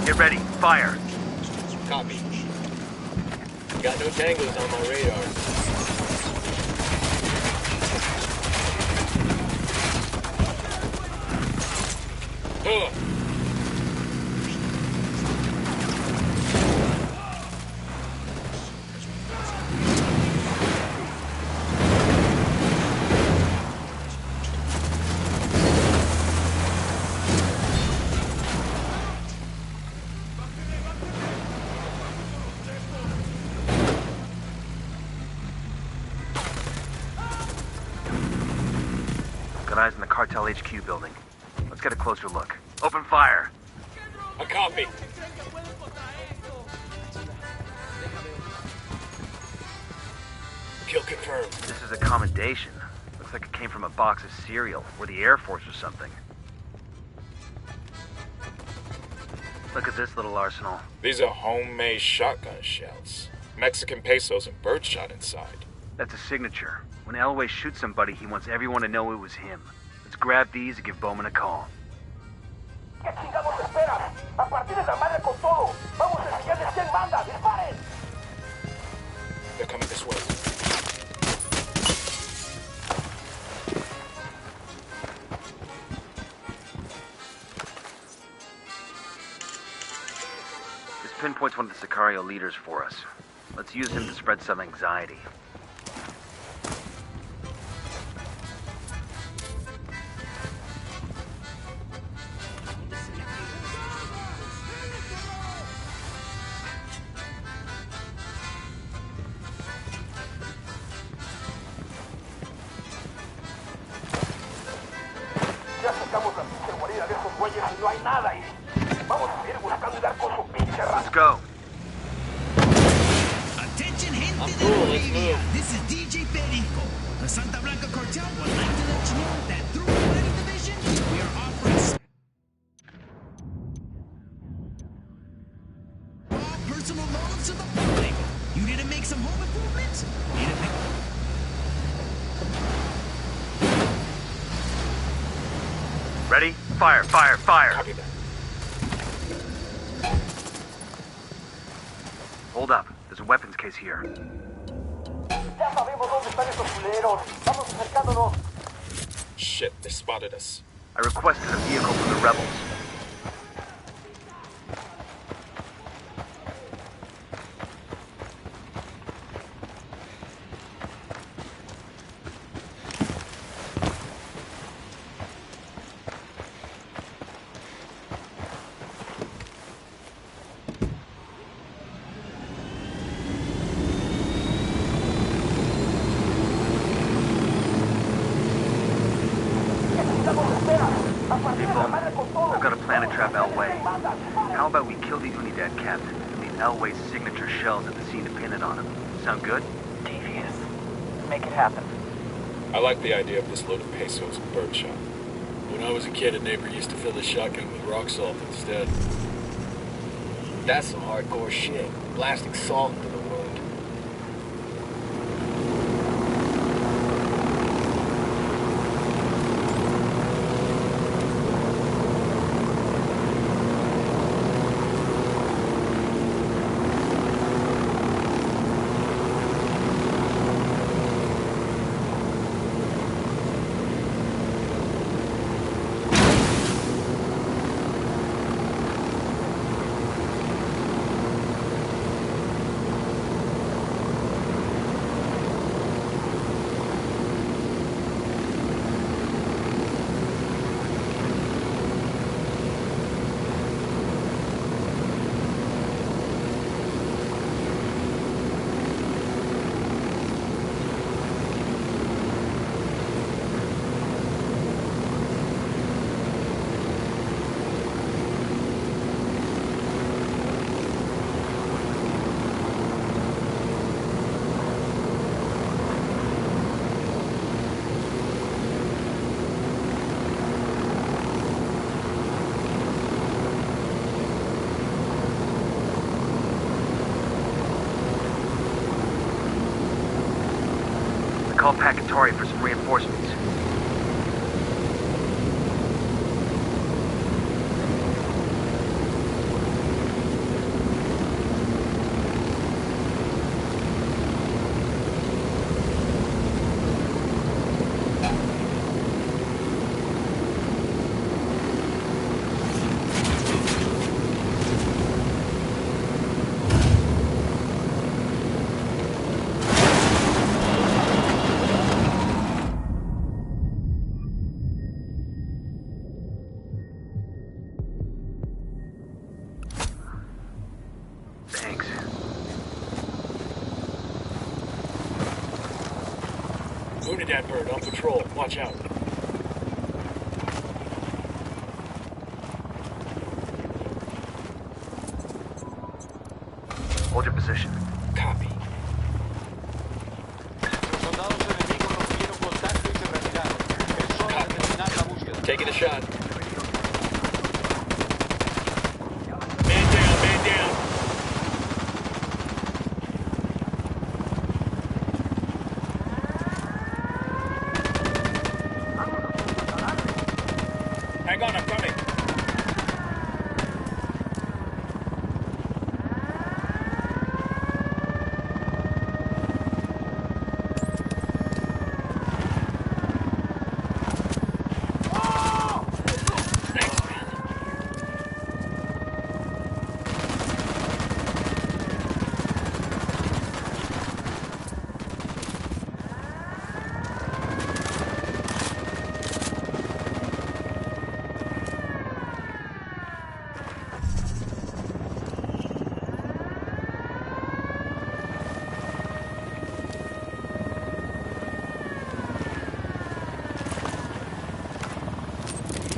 Get ready. Fire. Copy. Got no tangos on my radar. Ugh. Got eyes in the Cartel HQ building. Let's get a closer look. Open fire. A copy. Kill confirmed. This is a commendation. Looks like it came from a box of cereal, or the Air Force or something. Look at this little arsenal. These are homemade shotgun shells. Mexican pesos and birdshot inside. That's a signature. When Elway shoots somebody, he wants everyone to know it was him. Let's grab these and give Bowman a call. ¿Qué chingados esperas? A partir de la madre con todo. Vamos a enseñarles quién manda. ¡Disparen! They're coming this way. This pinpoints one of the Sicario leaders for us. Let's use him to spread some anxiety. Ya sacamos la pinche guarida de esos güeyes y no hay nada ahí. Vamos a seguir buscando y dar con su pinche raza. Let's go. Attention, gente de Bolivia. This is DJ Perico. The Santa Blanca cartel would like to let you know that through the Ready Division, we are offering small personal loans to the public. You need to make some home improvements? Need to make... Ready? Fire, fire, fire. Copy that. Hold up. There's a weapons case here. Ya sabemos dónde están esos culeros. Vamos acercándonos. Shit, they spotted us. I requested a vehicle from the rebels. Hey, Bowman, I've got a plan to trap Elway. How about we kill the Unidad captain and leave Elway's signature shells at the scene to pin it on him? Sound good? Devious. Make it happen. I like the idea of this load of pesos and birdshot. When I was a kid, a neighbor used to fill his shotgun with rock salt instead. That's some hardcore shit. Blasting salt into the wound. call Pacatori for some reinforcements. Unidad bird on patrol. Watch out. Hold your position. Copy. Taking a shot. Man down, man down. Hang on, I'm coming.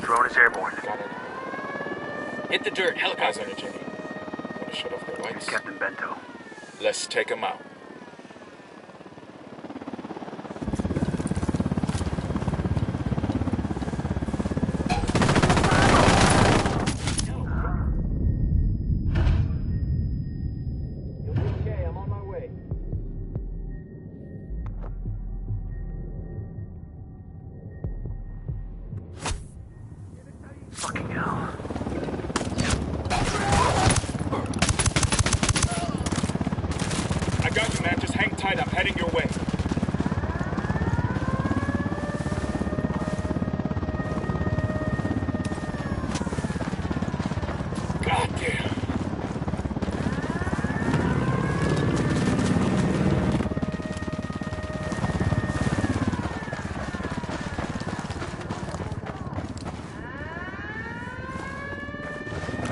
Drone is airborne. Got it. Hit the dirt. Helicopter on it, Jimmy. Want to shut off their lights? Captain Bento. Let's take them out. Okay, I'm on my way. Fucking hell. I got you, man. Just hang tight. I'm heading your way. God damn.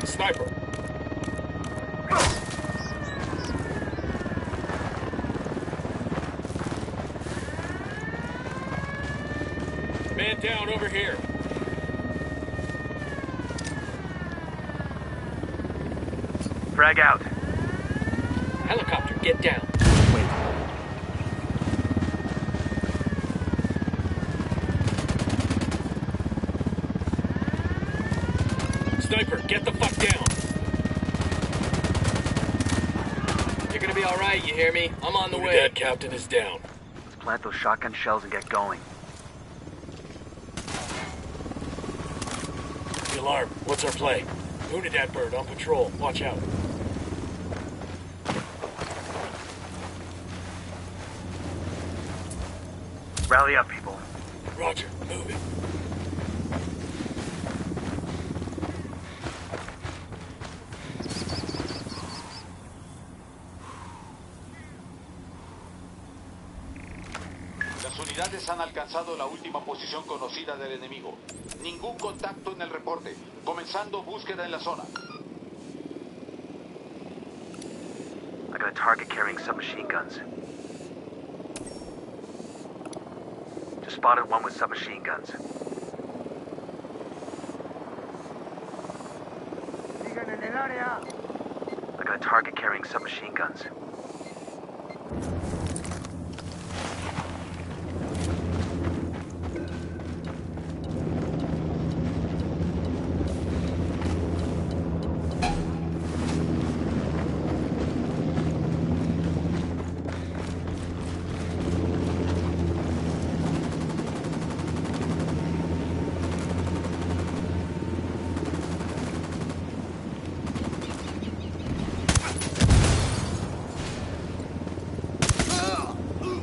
Sniper. Man down over here. Frag out. Helicopter, get down. Wait. Sniper, get the fuck down. You're gonna be alright, you hear me? I'm on the way. Unidad captain is down. Let's plant those shotgun shells and get going. The alarm. What's our play? Unidad bird on patrol. Watch out. Rally up, people. Roger. Move it. Las unidades han alcanzado la última posición conocida del enemigo. Ningún contacto en el reporte. Comenzando búsqueda en la zona. I got a target carrying submachine guns. Just spotted one with submachine guns. I got a target carrying submachine guns.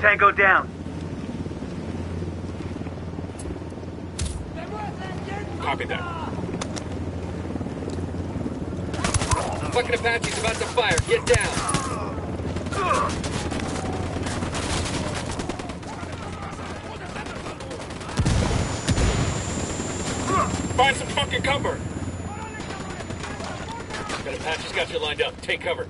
Tango down. Copy that. Fucking Apache's about to fire. Get down. Find some fucking cover. Got Apache's got you lined up. Take cover.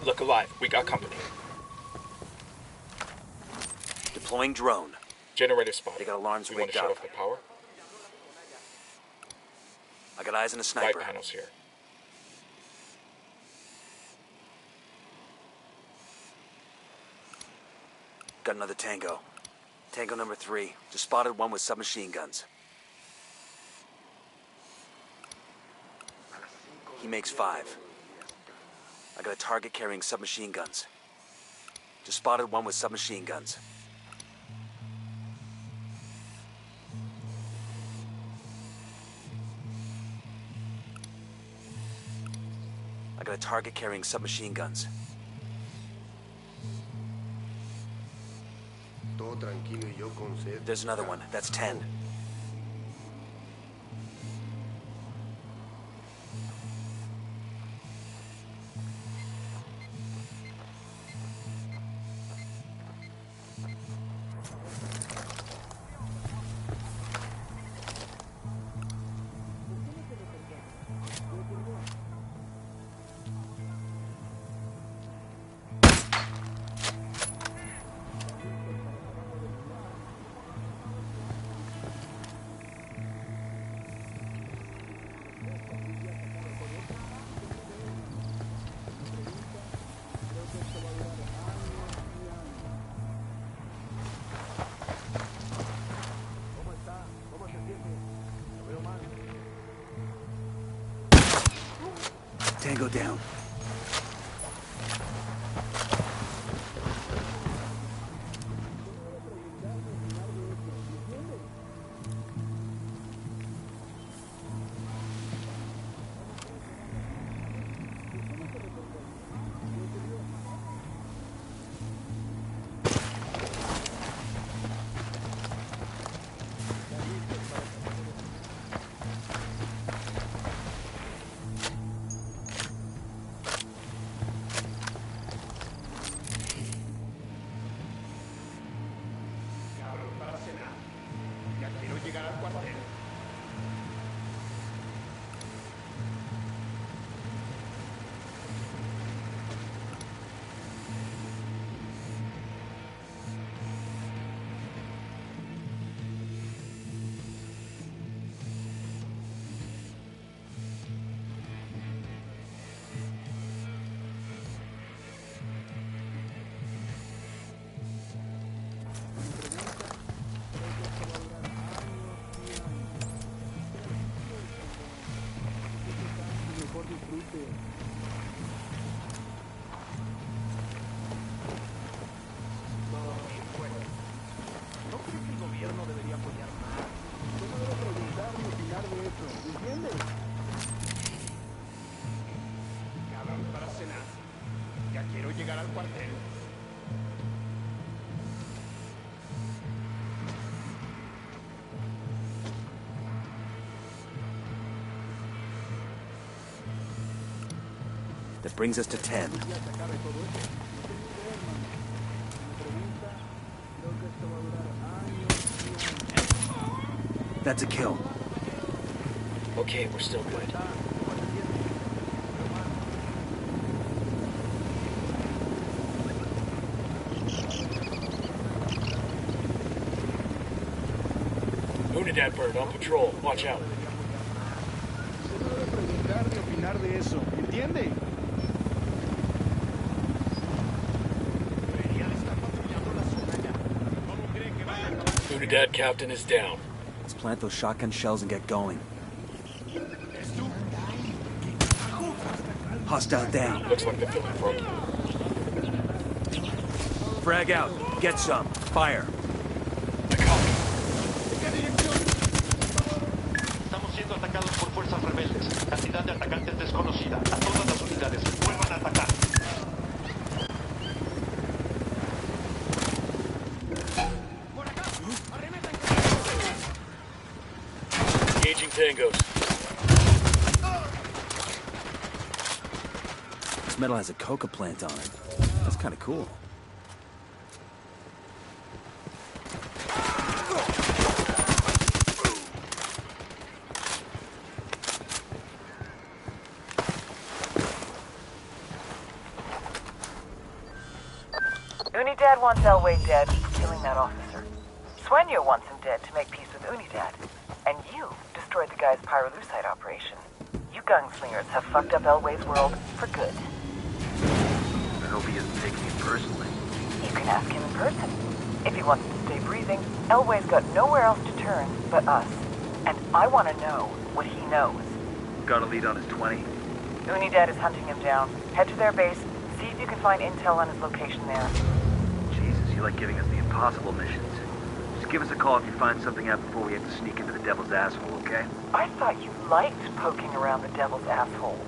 Look alive. We got company. Deploying drone. Generator spot. They got alarms we want rigged to shut up. off the power. I got eyes on a sniper. Light panels here. Got another Tango. Tango number 3. Just spotted one with submachine guns. He makes 5. I got a target carrying submachine guns. Just spotted one with submachine guns. I got a target carrying submachine guns. There's another one. That's 10. Tango down. That brings us to 10. That's a kill. Okay, we're still good. Unidad bird on patrol. Watch out. Unidad captain is down. Let's plant those shotgun shells and get going. Hostile down. Looks like they're feeling broken. Frag out. Get some. Fire. Estamos siendo atacados por fuerzas rebeldes. Cantidad de atacantes desconocida. A todas las unidades, vuelvan a atacar. Engaging tangos. This metal has a coca plant on it. That's kind of cool. Unidad wants Elway dead for killing that officer. Sueño wants him dead to make peace with Unidad. And you destroyed the guy's pyrolusite operation. You gunslingers have fucked up Elway's world for good. I hope he isn't taking it personally. You can ask him in person. If he wants to stay breathing, Elway's got nowhere else to turn but us. And I want to know what he knows. Got a lead on his 20? Unidad is hunting him down. Head to their base, see if you can find intel on his location there. Jesus, you like giving us the impossible missions. Just give us a call if you find something out before we have to sneak into the devil's asshole, okay? I thought you liked poking around the devil's asshole.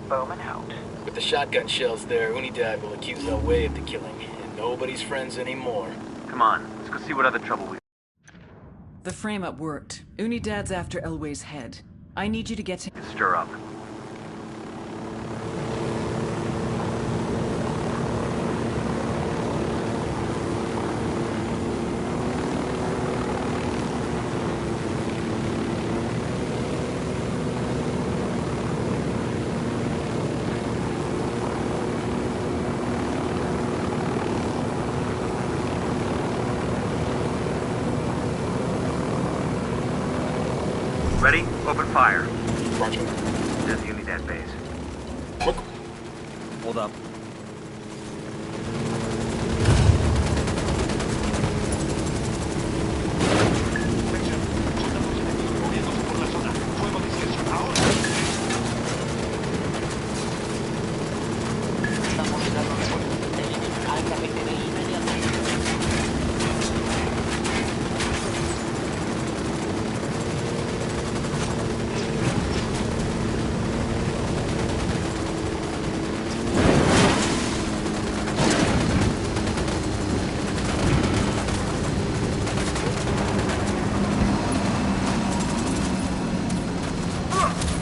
Bowman out. With the shotgun shells there, Unidad will accuse Elway of the killing, and nobody's friends anymore. Come on, let's go see what other trouble we... The frame-up worked. Unidad's after Elway's head. I need you to get to... Stir up. Ready? Open fire. Roger. There's the Unidad base. Quick. Hold up.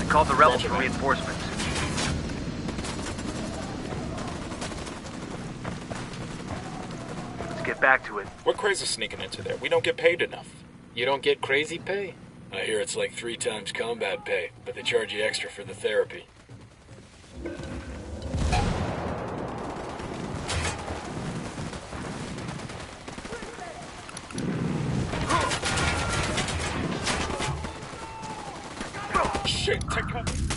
Called the rebels for reinforcements. Let's get back to it. What crazy sneaking into there? We don't get paid enough. You don't get crazy pay? I hear it's like 3 times combat pay, but they charge you extra for the therapy. Shit, take cover.